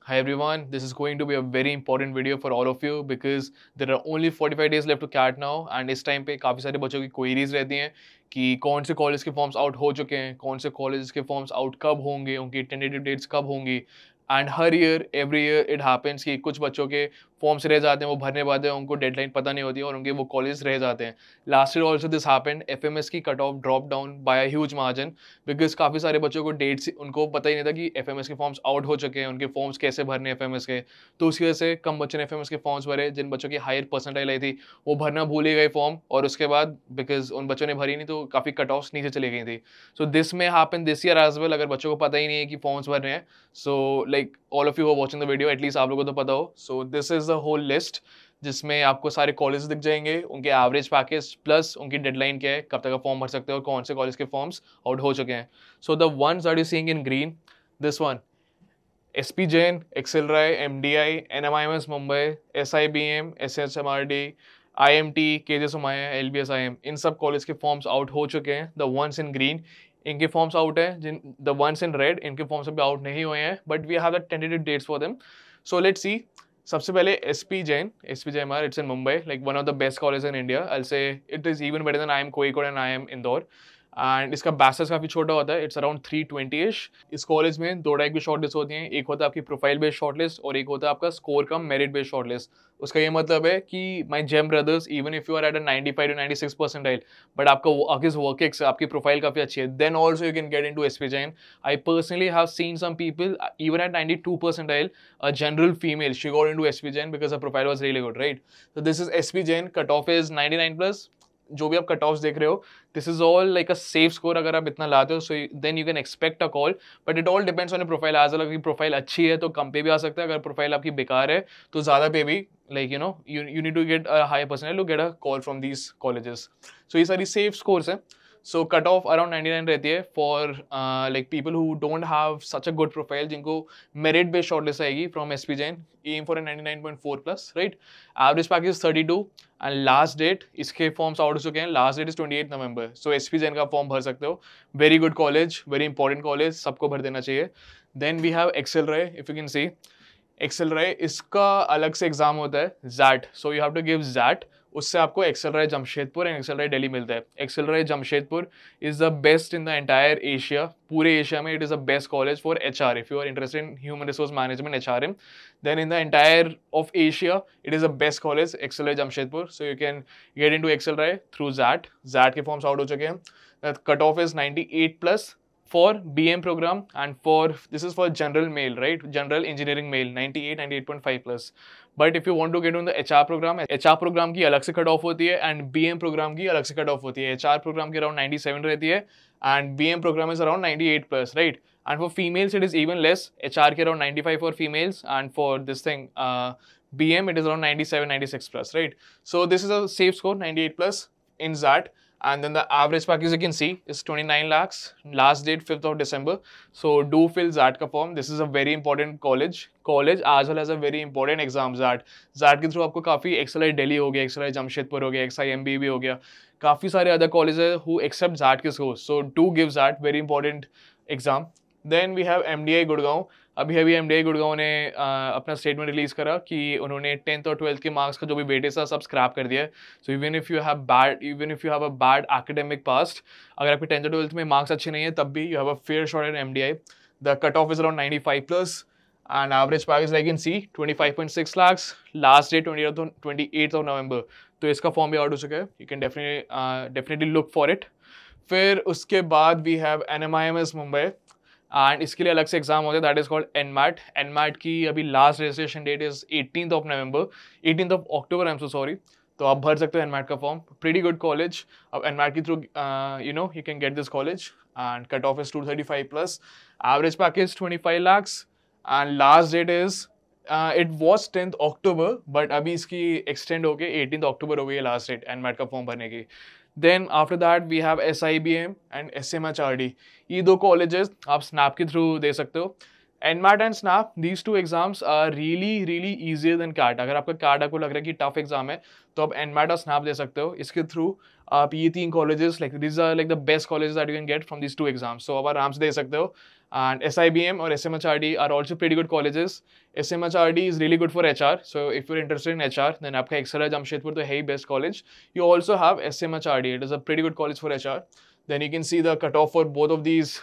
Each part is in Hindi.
Hi everyone, this is going to be a very important video for all of you because there are only 45 days left to CAT now and इस टाइम पे काफ़ी सारे बच्चों की क्वेरीज रहती हैं कि कौन से कॉलेज के फॉर्म्स आउट हो चुके हैं, कौन से कॉलेज के फॉर्म्स आउट कब होंगे, उनकी टेंटेटिव डेट्स कब होंगी। And her year every year it happens कि कुछ बच्चों के फॉर्म्स रह जाते हैं, वो भरने पाते हैं, उनको डेडलाइन पता नहीं होती है और उनके वो कॉलेज रह जाते हैं। Last year also this happened, FMS की cut off drop down by a huge margin because काफ़ी सारे बच्चों को डेट्स उनको पता ही नहीं था कि एफएमएस के फॉर्म्स आउट हो चुके हैं, उनके फॉर्म्स कैसे भरने एफएमएस के। तो उसकी वजह से कम बच्चों ने एफएमएस के फॉर्म्स भरे, जिन बच्चों की हायर परसेंटाइल आई थी वो भरना भूल ही गए फॉर्म, और उसके बाद बिकॉज उन बच्चों ने भरी नहीं तो काफ़ी कट ऑफ्स नीचे चली गई थी। So this may happen this year as well, अगर बच्चों को पता ही नहीं है कि फॉर्म्स भर रहे हैं। So like all of you are watching the video, at least आप लोगों को तो पता हो। So this is the whole list जिसमें आपको सारे कॉलेज दिख जाएंगे, उनके एवरेज पैकेज प्लस उनकी डेडलाइन क्या है, कब तक आप फॉर्म भर सकते हो और कौन से कॉलेज के फॉर्म्स आउट हो चुके हैं। So the ones that you seeing in green, this one SP Jain, Excelrai, MDI, NMIMS Mumbai, SIBM, SHMRD, IMT, KJ Somaiya, LBSIM, इन सब कॉलेज के फॉर्म्स आउट हो चुके हैं। द वंस इन ग्रीन इनके फॉर्म्स आउट हैं, जिन द वंस इन रेड इनके फॉर्म्स अभी आउट नहीं हुए हैं, but we have the tentative dates for them. So let's see. सबसे पहले SP Jain, SPJMR, it's in Mumbai, like one of the best college in India. I say it is even better than IIM Kozhikode and IIM Indore. And इसका बैचलर्स काफ़ी छोटा होता है, इट्स अराउंड 320-ish। इस कॉलेज में दो टाइप की शॉर्टलिस्ट होती हैं, एक होता है आपकी प्रोफाइल बेस्ड शॉर्टलिस्ट और एक होता है आपका स्कोर कम मेरिट बेस्ड शॉर्टलिस्ट। उसका ये मतलब है कि my gem brothers, even if you are at a 95 to 96 percentile, but आपका वर्क एक्स, आपकी प्रोफाइल काफ़ी अच्छी है, then also you can get in to SP Jain। I personally have seen some people even at 92 percentile, a general female, she got into SP Jain because her profile was really good, right? So this is SP Jain, cut off is 99 plus। जो भी आप कट ऑफ्स देख रहे हो, this is all like a safe score. अगर आप इतना लाते हो so then you can expect a call, but it all depends on your profile as well. अगर प्रोफाइल अच्छी है तो कम पे भी आ सकता है, अगर प्रोफाइल आपकी बेकार है तो ज़्यादा पे भी, like you know you need to get a high percentile to get a call from these colleges. So ये सारी सेफ स्कोर्स हैं। सो कट ऑफ अराउंड 99 रहती है for like people who don't have such a good profile, जिनको मेरिट बेस्ड शॉर्टलिस्ट आएगी from SP Jain, aim for 99.4 plus, right. Average package 32 and last date, इसके फॉर्म्स आउट हो चुके हैं, last date is 28 November. So SP Jain का फॉर्म भर सकते हो। Very good college, very important college, सबको भर देना चाहिए। Then we have Excelrai, if you can C Excelrai, इसका अलग से एग्जाम होता है ZAT, so you have to give ZAT। उससे आपको Excelrai Jamshedpur and Excelrai Delhi मिलता है। Excelrai Jamshedpur is the best in the entire Asia, पूरे एशिया में it is the best college for HR if you are interested in human resource management, HRM। Then in the entire of Asia it is the best college Excelrai Jamshedpur, so you can get in to Excelrai through ZAT। ZAT के फॉर्म्स आउट हो चुके हैं। Cut off is 98 plus for BM program, and for this is for general male, right? General engineering male, 98, 98.5 plus. But if you want to get on the HR program, HR program की अलग से कट ऑफ होती है एंड BM program की अलग से कट ऑफ होती है। HR program की अराउंड 97 रहती है and BM program is around 98 plus, right? And for females it is even less, HR की around 95 for females, and for this thing BM it is around 97, 96 plus, right? So this is a safe score, 98 plus in ZAT. And then the average package you can see is 29 lakhs, last date 5th of December. So do fill ZAT का form. This is a very important college as well as a very important exam ZAT के थ्रू आपको काफ़ी Excelrai दिल्ली हो गया, Excelrai जमशेदपुर हो गया, XIMB भी हो गया, काफ़ी सारे अदर कॉलेज है who accept ZAT के scores. So do give ZAT, very important exam. Then we have MDI Gurgaon. अभी MDI गुड़गांव ने अपना स्टेटमेंट रिलीज करा कि उन्होंने 10th और 12th के मार्क्स का जो भी वेटेज था सब स्क्रैप कर दिया है। So even if you have a bad academic past, अगर आपके 10th और 12th में मार्क्स अच्छे नहीं है तब भी you have a fair shot in MDI। The cut off is around 95 plus and average package like you can see 25.6 lakhs, last day 28th of November। तो इसका फॉर्म भी आउट हो चुका है, you can definitely look for it। फिर उसके बाद we have NMIMS Mumbai, and इसके लिए अलग से एग्जाम होता है, दैट इज कॉल्ड NMAT की अभी last registration date is 18th of November, 18th of October, I am so sorry. तो आप भर सकते हो NMAT का फॉर्म, प्रीटी गुड कॉलेज। अब NMAT के through you can get this college and cut off is 235 plus, average package 25 lakhs and last date is it was 10th October, but अभी इसकी एक्सटेंड होके 18th October हो गई है लास्ट डेट NMAT का फॉर्म भरने की। Then after that we have SIBM and SMHRD। ये दो कॉलेजेस आप स्नैप के थ्रू दे सकते हो। NMAT and snap, these two exams are really easier than CAT। अगर आपका CAT आपको लग रहा है कि टफ एग्जाम है तो आप NMAT और स्नैप दे सकते हो। इसके थ्रू आप ये तीन colleges, like these are like the best colleges that you can get from these two exams, so आप आराम से दे सकते हो। And SIBM or SMHRD are also pretty good colleges. SMHRD is really good for HR. So if you're interested in HR, then आपका Excella Jamshedpur तो है ही best college. You also have SMHRD. It is a pretty good college for HR. Then you can see the cutoff for both of these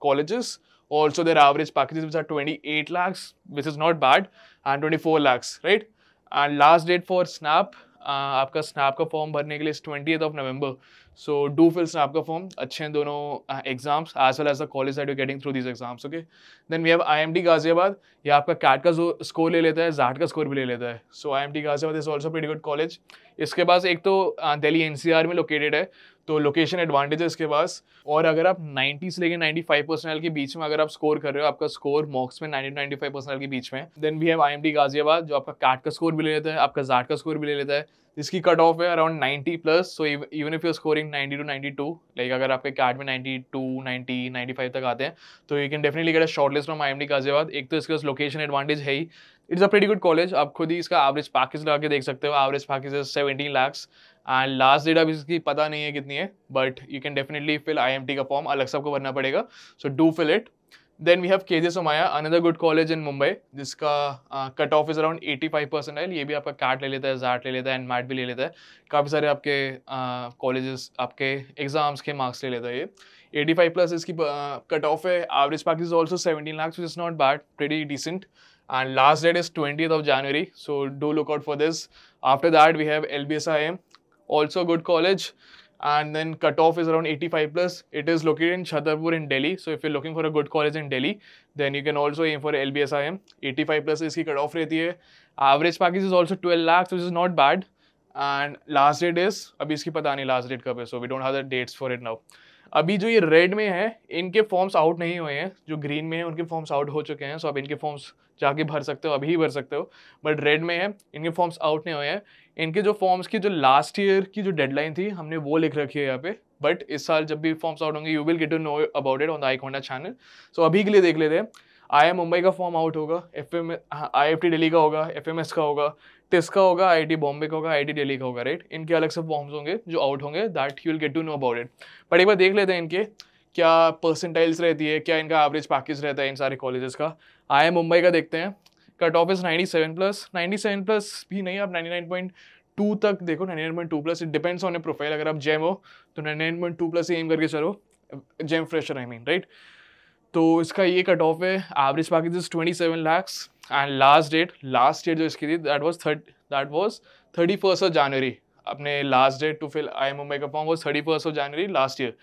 colleges. Also their average packages which are 28 lakhs, which is not bad, and 24 lakhs, right? And last date for SNAP, आपका SNAP का फॉर्म भरने के लिए 20th of November. So do fill SNAP का फॉर्म. अच्छे हैं दोनों exams as well as the college that you're getting through these exams. Okay. Then we have IMT Ghaziabad. ये आपका CAT का स्कोर ले लेता है, ZAT का स्कोर भी ले लेता है. So IMT Ghaziabad is also pretty good college. इसके पास एक तो दिल्ली NCR में लोकेटेड है, तो लोकेशन एडवांटेज है इसके पास. और अगर आप 90 से लेकर 95 परसेंटाइल के बीच में अगर आप स्कोर कर रहे हो, आपका स्कोर मॉक्स में 90-95 परसेंटाइल के बीच में, then we have IMT Ghaziabad जो आपका कैट का स्कोर भी ले लेता है, आपका ज़ाट का स्कोर भी ले लेता है. इसकी कट ऑफ है around 90 plus. So even if you scoring 90 to 92, like अगर आपके कैट में 92, 90, 95 तक आते हैं, तो you can definitely get a short list from IMT Ghaziabad. एक तो इसके पास लोकेशन एडवांटेज है ही. It's a pretty good college. आप खुद ही इसका एवरेज पैकेज लगा के देख सकते हो. Average package is 17 lakhs. And last date अभी इसकी पता नहीं है कितनी है, but you can definitely fill IMT का फॉर्म. अलग सबको भरना पड़ेगा, so do fill it. Then we have KJ Somaiya, another good college in Mumbai, जिसका cut off is around 85 percentile. ये भी आपका कैट ले लेता है, ZAT ले लेता है, एंड मैट भी ले लेता है. काफ़ी सारे आपके कॉलेजेस आपके एग्जाम्स के मार्क्स ले लेता है. ये 85 प्लस इसकी कट ऑफ है. Average package is also 17 lakhs, which is not bad, pretty decent. And last date is 20th of January, so do look out for this. After that we have LBSIM, also good college, and then cutoff is around 85 plus. It is located in Chhatarpur in Delhi, so if you're looking for a good college in Delhi, then you can also aim for LBSIM. 85 plus इसकी cutoff रहती है. Average package is also 12 lakhs, which is not bad. And last date is, अभी इसकी पता नहीं last date कब है, so we don't have the dates for it now. अभी जो ये रेड में है, इनके फॉर्म्स आउट नहीं हुए हैं. जो ग्रीन में है उनके फॉर्म्स आउट हो चुके हैं, सो अब इनके फॉर्म्स जाके भर सकते हो, अभी ही भर सकते हो. बट रेड में है, इनके फॉर्म्स आउट नहीं हुए हैं. इनके जो फॉर्म्स की जो लास्ट ईयर की जो डेडलाइन थी, हमने वो लिख रखी है यहाँ पे. बट इस साल जब भी फॉर्म्स आउट होंगे, you will get to know about it on the Iquanta channel. So अभी के लिए देख लेते हैं. IIM मुंबई का फॉर्म आउट होगा, IFT दिल्ली का होगा, FMS का होगा, टिस का होगा, IIT बॉम्बे का होगा, IIT दिल्ली का होगा, राइट. इनके अलग से फॉर्म्स होंगे जो आउट होंगे, that you will get to know about it. But एक बार देख लेते हैं इनके क्या परसेंटाइल्स रहती है, क्या इनका एवरेज पैकेज रहता है इन सारे कॉलेजेस का. IIM मुंबई का देखते हैं. Cut off is 97 plus. 97 plus भी नहीं, आप 99.2 तक देखो. 99.2 plus. It depends on A profile. अगर आप जेम हो तो 99.2 प्लस एम करके चलो, GEM fresher I mean, right. तो इसका ये कट ऑफ है. Average package is 27 lakhs. And last date जो इसकी थी, that was 31st of January. अपने last date to fill IIM Mumbai का form was 31st of January last year.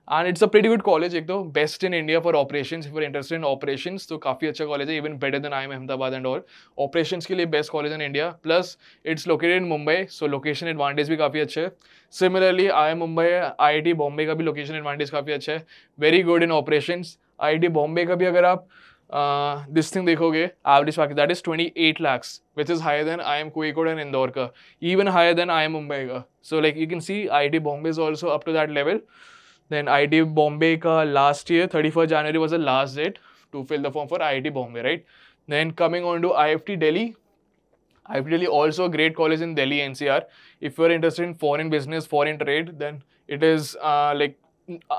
And it's a pretty good college. एक तो best in India for operations. If you are interested in operations तो काफ़ी अच्छा कॉलेज है, even better than IIM Ahmedabad and all. Operations के लिए best college in India. Plus it's located in Mumbai, so location advantage भी काफ़ी अच्छे है. Similarly IIM Mumbai, IIT Bombay का भी लोकेशन एडवांटेज काफ़ी अच्छा है. Very good in operations. IIT Bombay का भी अगर आप दिस थिंग देखोगे, average package that is 28 lakhs, which is higher than IIM Kozhikode and Indore का, even higher than IIM Mumbai का. So like you can see IIT Bombay is also up to that level. Then IIT Bombay ka last year 31st January was the last date to fill the form for IIT Bombay, right? Then coming on to IFT Delhi. IFT Delhi also a great college in Delhi NCR. If you are interested in foreign business, foreign trade, then it is like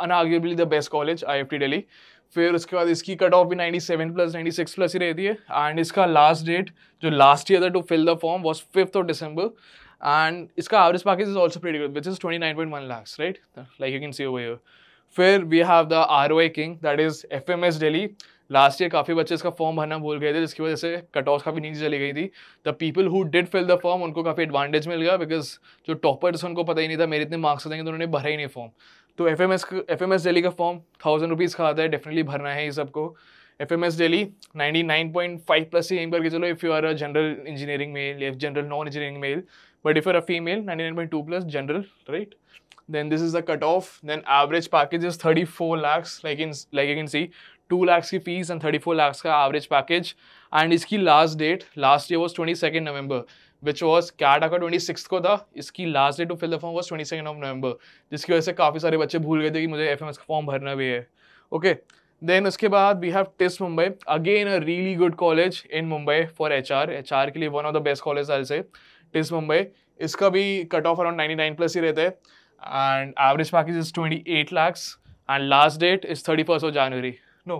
unarguably the best college, IFT Delhi. फिर उसके बाद इसकी कट ऑफ भी 97 प्लस 96 प्लस ही रहती है. एंड इसका लास्ट डेट जो लास्ट ईयर था to fill the form was 5th of December. And इसका average package is also pretty good, which is 29.1 lakhs, right, like you can see over here. फिर we have the ROI king, that is FMS Delhi. Last year काफ़ी बच्चे इसका फॉर्म भरना भूल गए थे, जिसकी वजह से कट ऑफ काफ़ी नीचे चली गई थी. The people who did fill the form, उनको काफ़ी एडवांटेज मिल गया, बिकॉज जो टॉपर्स उनको पता ही नहीं था मेरे इतने मार्क्स आ जाएंगे, तो उन्होंने भरा ही नहीं फॉर्म. तो FMS दिल्ली का फॉर्म 1000 रुपीज़ का आता है, डेफिनेटली भरना है ये सबको. FMS दिल्ली 99.5 प्लस से एम करके चलो if you are a general engineering male या general non engineering male. But if you are a female 99.2 plus general, right. Then this is the cutoff. Then average package is 34 lakhs, like you can see, 2 lakhs की fees and 34 lakhs का average package. And इसकी last date last year was 22nd November, which was CAT का 26th को था. इसकी last date to fill the form was 22nd of November, जिसकी वजह से काफ़ी सारे बच्चे भूल गए थे कि मुझे FMS का फॉर्म भरना भी है. Okay. Then उसके बाद we have TIS Mumbai, again a really good college in Mumbai for HR के लिए one of the best colleges I'll say. TIS Mumbai, इसका भी cut off around 99 प्लस ही रहता है. And average package is 28 lakhs and last date is 31st of January. No,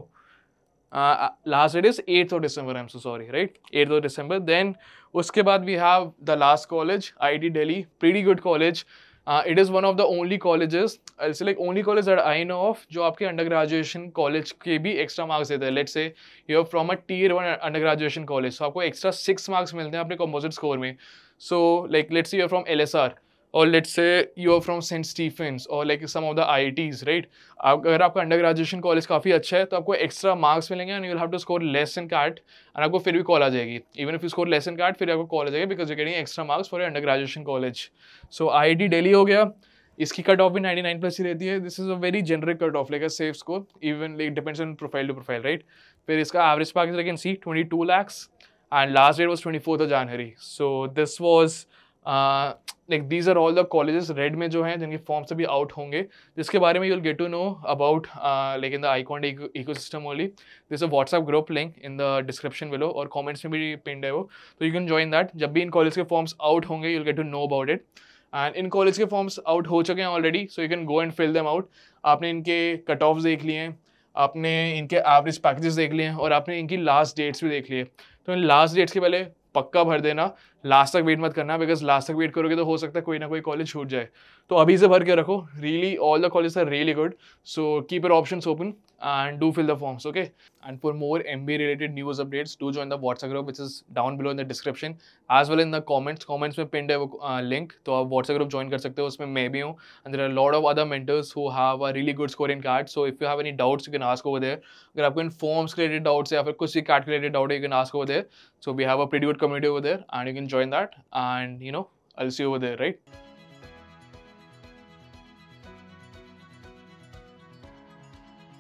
Last date is 8th of December, I'm so sorry, right? 8th of December. Then uske baad we have the last college, IIT Delhi, pretty good college. It is one of the only colleges, I'll say like only college that I know of जो आपके अंडर ग्रेजुएशन कॉलेज के भी एक्स्ट्रा मार्क्स देते हैं. Let's say you are from a tier 1 under graduation college, तो आपको एक्स्ट्रा 6 मार्क्स मिलते हैं अपने कंपोजिट स्कोर में. So like let's say you are from LSR, or let's say you are from St. Stephen's or like some of the IITs, right? अगर आपका अंडर ग्रेजुएशन कॉलेज काफ़ी अच्छा है तो आपको एक्स्ट्रा मार्क्स मिलेंगे and you will have to score less in CAT and आपको फिर भी कॉल आ जाएगी. Even if you score less in CAT फिर आपको कॉल आ जाएगी because you getting extra marks for under graduation college. So IIT Delhi हो गया, इसकी कट ऑफ भी 99 प्लस ही रहती है. This is a very generic cut off, like a safe score, even like depends on profile to profile, right? फिर इसका average package I can see 22 lakhs and last date was 24th of January. So this was like these are all the colleges red में जो हैं जिनके फॉर्म्स अभी आउट होंगे, जिसके बारे में you'll get to know about like in the Icon ecosystem only. There's a WhatsApp group link in the description below और comments में भी pinned है वो, तो you can join that. जब भी इन कॉलेज के फॉर्म्स आउट होंगे you'll get to know about it. And इन कॉलेज के फॉर्म्स आउट हो चुके हैं already, so you can go and fill them out. आपने इनके कट ऑफ्स देख लिए हैं, आपने इनके एवरेज पैकेजेस देख लिए हैं और आपने इनकी लास्ट डेट्स भी देख लिए. तो इन लास्ट डेट्स के पहले पक्का भर देना, लास्ट तक वेट मत करना, बिकॉज लास्ट तक वेट करोगे तो हो सकता है कोई ना कोई कॉलेज छूट जाए. तो अभी से भर के रखो, really all the college are really good, so keep your options open and do fill the forms, okay? And for more MBA related news updates, do join the WhatsApp group which is down below in the description, as well in the comments में pinned है वो link, तो आप WhatsApp group join कर सकते हो. उसमें मैं भी हूँ and there are a lot of other mentors who have a really good score in CAT. So if you have any doubts you can ask over there. अगर आपको इन forms related doubts या फिर कुछ भी CAT related doubt है you can ask over there. So we have a pretty good community over there and you can join that and you know I'll see you over there, right?